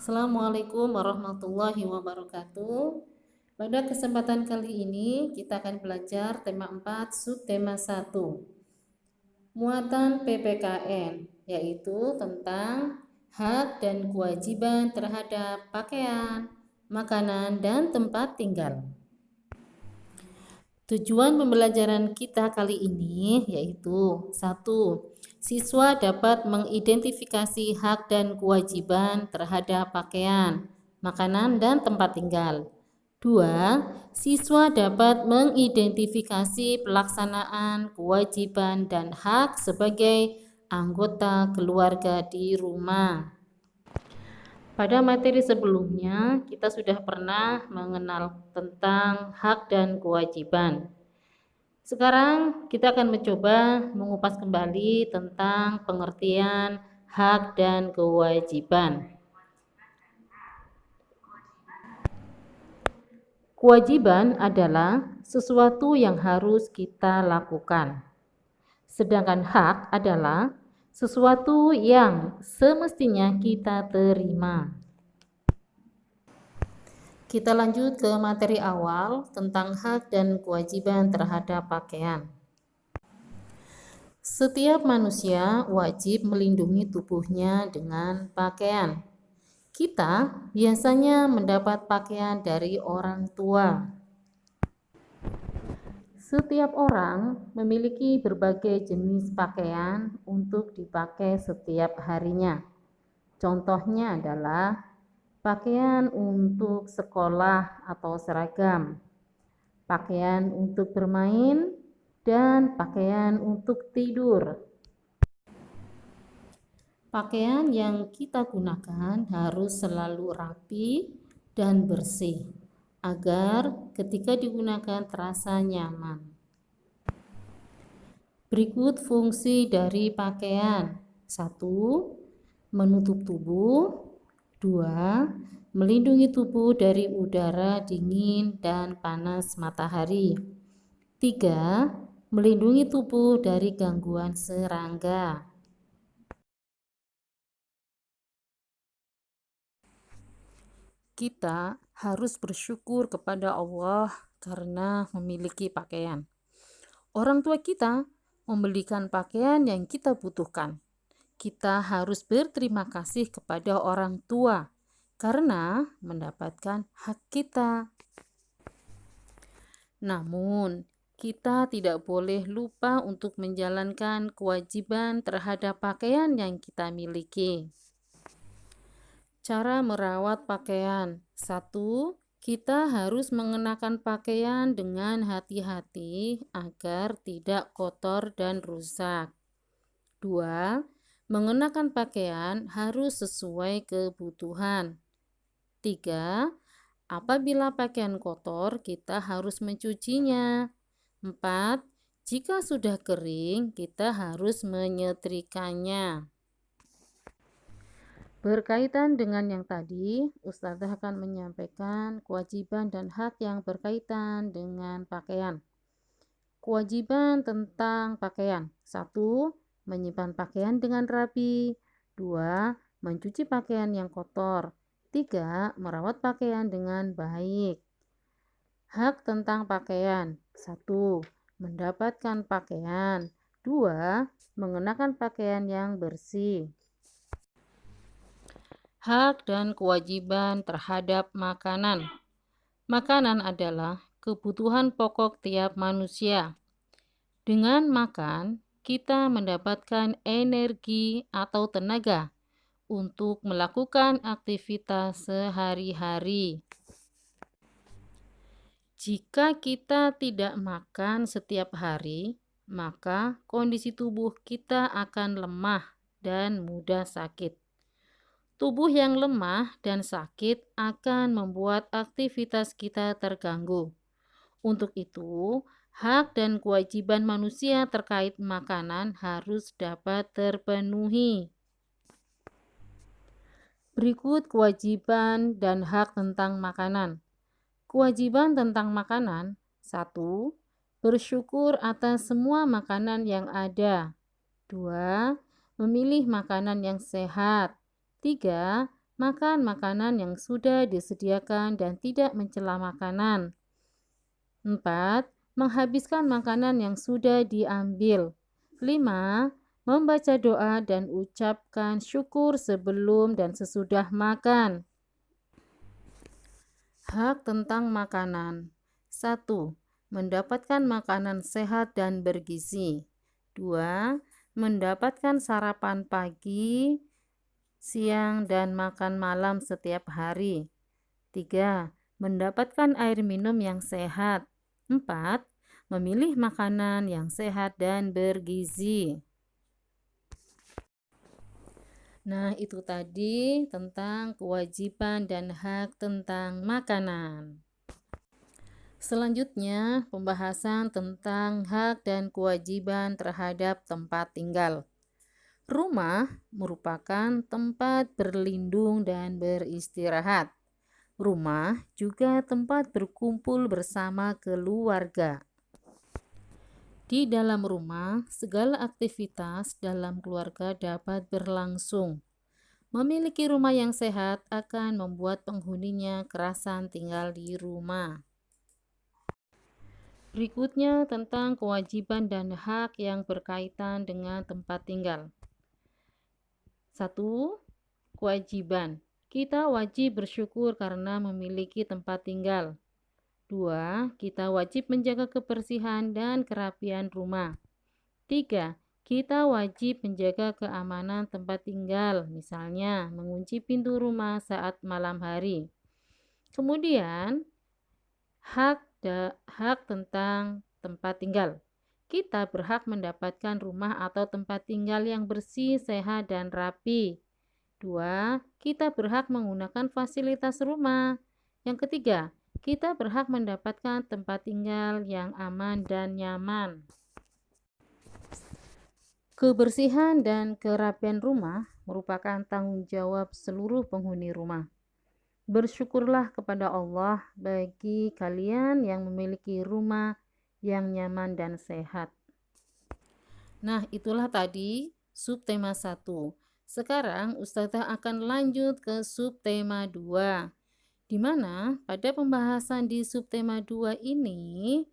Assalamualaikum warahmatullahi wabarakatuh. Pada kesempatan kali ini kita akan belajar tema 4 subtema 1, muatan PPKN, yaitu tentang hak dan kewajiban terhadap pakaian, makanan, dan tempat tinggal. Tujuan pembelajaran kita kali ini yaitu 1. Siswa dapat mengidentifikasi hak dan kewajiban terhadap pakaian, makanan, dan tempat tinggal. 2. Siswa dapat mengidentifikasi pelaksanaan kewajiban dan hak sebagai anggota keluarga di rumah. Pada materi sebelumnya, kita sudah pernah mengenal tentang hak dan kewajiban. Sekarang kita akan mencoba mengupas kembali tentang pengertian hak dan kewajiban. Kewajiban adalah sesuatu yang harus kita lakukan. Sedangkan hak adalah sesuatu yang semestinya kita terima. Kita lanjut ke materi awal tentang hak dan kewajiban terhadap pakaian. Setiap manusia wajib melindungi tubuhnya dengan pakaian. Kita biasanya mendapat pakaian dari orang tua. Setiap orang memiliki berbagai jenis pakaian untuk dipakai setiap harinya. Contohnya adalah pakaian untuk sekolah atau seragam, pakaian untuk bermain, dan pakaian untuk tidur. Pakaian yang kita gunakan harus selalu rapi dan bersih agar ketika digunakan terasa nyaman. Berikut fungsi dari pakaian. 1. Menutup tubuh. 2. Melindungi tubuh dari udara dingin dan panas matahari. 3. Melindungi tubuh dari gangguan serangga. Kita harus bersyukur kepada Allah karena memiliki pakaian. Orang tua kita membelikan pakaian yang kita butuhkan. Kita harus berterima kasih kepada orang tua karena mendapatkan hak kita. Namun, kita tidak boleh lupa untuk menjalankan kewajiban terhadap pakaian yang kita miliki. Cara merawat pakaian. 1. Kita harus mengenakan pakaian dengan hati-hati agar tidak kotor dan rusak. 2. Mengenakan pakaian harus sesuai kebutuhan. 3. Apabila pakaian kotor, kita harus mencucinya. 4. Jika sudah kering, kita harus menyetrikanya. Berkaitan dengan yang tadi, Ustazah akan menyampaikan kewajiban dan hak yang berkaitan dengan pakaian. Kewajiban tentang pakaian. 1. Menyimpan pakaian dengan rapi. 2. Mencuci pakaian yang kotor. 3. Merawat pakaian dengan baik. Hak tentang pakaian. 1. Mendapatkan pakaian. 2. Mengenakan pakaian yang bersih. Hak dan kewajiban terhadap makanan. Makanan adalah kebutuhan pokok tiap manusia. Dengan makan, kita mendapatkan energi atau tenaga untuk melakukan aktivitas sehari-hari. Jika kita tidak makan setiap hari, maka kondisi tubuh kita akan lemah dan mudah sakit. Tubuh yang lemah dan sakit akan membuat aktivitas kita terganggu. Untuk itu, hak dan kewajiban manusia terkait makanan harus dapat terpenuhi. Berikut kewajiban dan hak tentang makanan. Kewajiban tentang makanan. 1. Bersyukur atas semua makanan yang ada. 2. Memilih makanan yang sehat. 3. makan makanan yang sudah disediakan dan tidak mencela makanan. 4. Menghabiskan makanan yang sudah diambil. 5. Membaca doa dan ucapkan syukur sebelum dan sesudah makan. Hak tentang makanan. 1. Mendapatkan makanan sehat dan bergizi. 2. Mendapatkan sarapan pagi, siang, dan makan malam setiap hari. 3. Mendapatkan air minum yang sehat. 4. Memilih makanan yang sehat dan bergizi. Nah, itu tadi tentang kewajiban dan hak tentang makanan. Selanjutnya, pembahasan tentang hak dan kewajiban terhadap tempat tinggal. Rumah merupakan tempat berlindung dan beristirahat. Rumah juga tempat berkumpul bersama keluarga. Di dalam rumah, segala aktivitas dalam keluarga dapat berlangsung. Memiliki rumah yang sehat akan membuat penghuninya kerasan tinggal di rumah. Berikutnya tentang kewajiban dan hak yang berkaitan dengan tempat tinggal. 1. Kewajiban. Kita wajib bersyukur karena memiliki tempat tinggal. 2. Kita wajib menjaga kebersihan dan kerapian rumah. 3. Kita wajib menjaga keamanan tempat tinggal, misalnya mengunci pintu rumah saat malam hari. Kemudian, hak tentang tempat tinggal. Kita berhak mendapatkan rumah atau tempat tinggal yang bersih, sehat, dan rapi. 2. Kita berhak menggunakan fasilitas rumah. Yang ketiga, kita berhak mendapatkan tempat tinggal yang aman dan nyaman. Kebersihan dan kerapian rumah merupakan tanggung jawab seluruh penghuni rumah. Bersyukurlah kepada Allah bagi kalian yang memiliki rumah yang nyaman dan sehat. Nah, itulah tadi subtema 1. Sekarang Ustazah akan lanjut ke subtema 2. Di mana pada pembahasan di subtema 2 ini,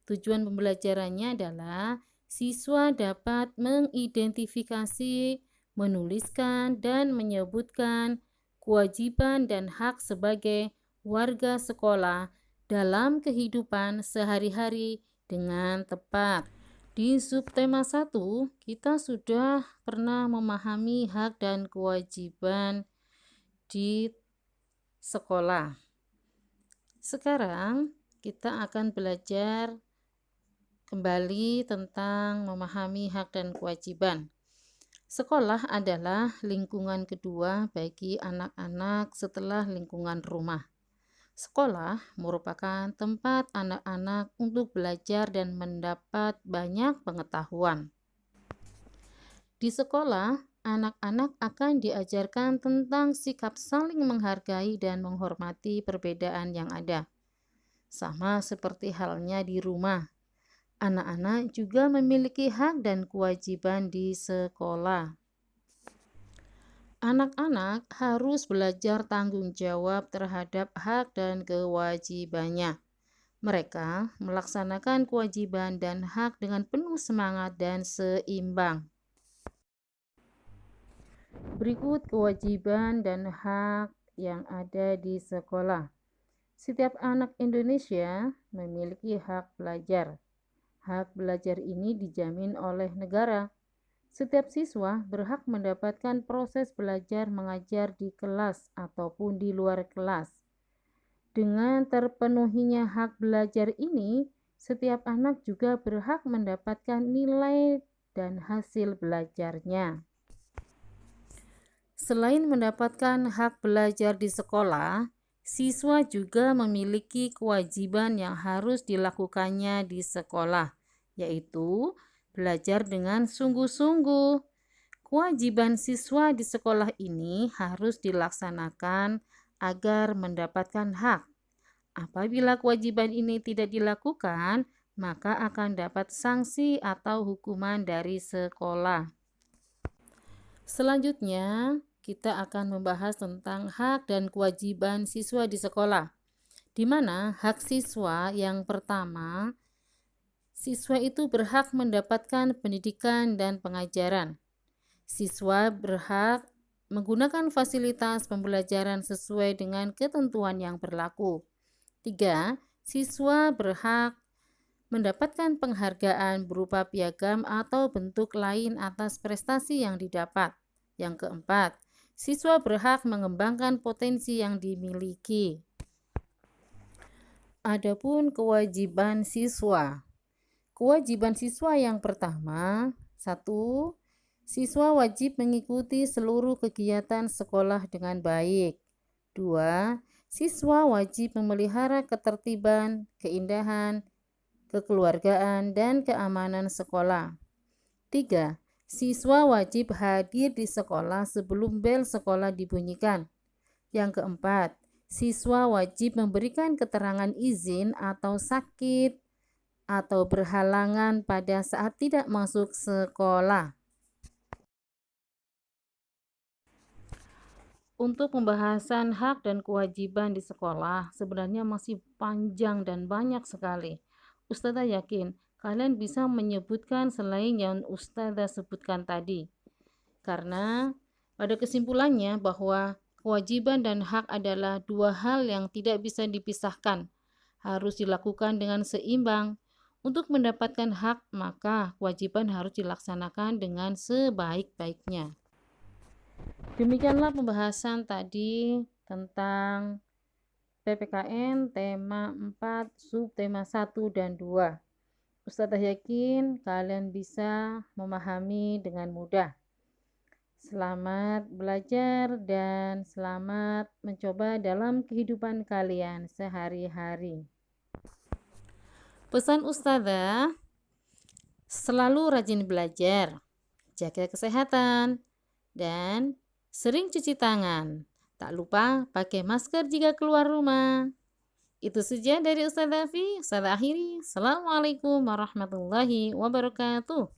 tujuan pembelajarannya adalah siswa dapat mengidentifikasi, menuliskan, dan menyebutkan kewajiban dan hak sebagai warga sekolah dalam kehidupan sehari-hari dengan tepat. Di subtema 1, kita sudah pernah memahami hak dan kewajiban di sekolah. Sekarang kita akan belajar kembali tentang memahami hak dan kewajiban. Sekolah adalah lingkungan kedua bagi anak-anak setelah lingkungan rumah. Sekolah merupakan tempat anak-anak untuk belajar dan mendapat banyak pengetahuan. Di sekolah, anak-anak akan diajarkan tentang sikap saling menghargai dan menghormati perbedaan yang ada. Sama seperti halnya di rumah, anak-anak juga memiliki hak dan kewajiban di sekolah. Anak-anak harus belajar tanggung jawab terhadap hak dan kewajibannya. Mereka melaksanakan kewajiban dan hak dengan penuh semangat dan seimbang. Berikut kewajiban dan hak yang ada di sekolah. Setiap anak Indonesia memiliki hak belajar. Hak belajar ini dijamin oleh negara. Setiap siswa berhak mendapatkan proses belajar mengajar di kelas ataupun di luar kelas. Dengan terpenuhinya hak belajar ini, setiap anak juga berhak mendapatkan nilai dan hasil belajarnya. Selain mendapatkan hak belajar di sekolah, siswa juga memiliki kewajiban yang harus dilakukannya di sekolah, yaitu belajar dengan sungguh-sungguh. Kewajiban siswa di sekolah ini harus dilaksanakan agar mendapatkan hak. Apabila kewajiban ini tidak dilakukan, maka akan dapat sanksi atau hukuman dari sekolah. Selanjutnya, kita akan membahas tentang hak dan kewajiban siswa di sekolah. Di mana hak siswa yang pertama, siswa itu berhak mendapatkan pendidikan dan pengajaran. Siswa berhak menggunakan fasilitas pembelajaran sesuai dengan ketentuan yang berlaku. 3. Siswa berhak mendapatkan penghargaan berupa piagam atau bentuk lain atas prestasi yang didapat. Yang keempat, siswa berhak mengembangkan potensi yang dimiliki. Adapun kewajiban siswa. Kewajiban siswa yang pertama, 1. Siswa wajib mengikuti seluruh kegiatan sekolah dengan baik. 2. Siswa wajib memelihara ketertiban, keindahan, kekeluargaan, dan keamanan sekolah. 3. Siswa wajib hadir di sekolah sebelum bel sekolah dibunyikan. Yang keempat, siswa wajib memberikan keterangan izin atau sakit atau berhalangan pada saat tidak masuk sekolah. Untuk pembahasan hak dan kewajiban di sekolah sebenarnya masih panjang dan banyak sekali. Ustazah yakin kalian bisa menyebutkan selain yang Ustazah sebutkan tadi. Karena pada kesimpulannya bahwa kewajiban dan hak adalah dua hal yang tidak bisa dipisahkan. Harus dilakukan dengan seimbang. Untuk mendapatkan hak, maka kewajiban harus dilaksanakan dengan sebaik-baiknya. Demikianlah pembahasan tadi tentang PPKN tema 4, subtema 1 dan 2. Ustazah yakin kalian bisa memahami dengan mudah. Selamat belajar dan selamat mencoba dalam kehidupan kalian sehari-hari. Pesan Ustazah, selalu rajin belajar, jaga kesehatan, dan sering cuci tangan. Tak lupa pakai masker jika keluar rumah. Itu saja dari Ustazah Fi. Ustazah akhiri. Assalamualaikum warahmatullahi wabarakatuh.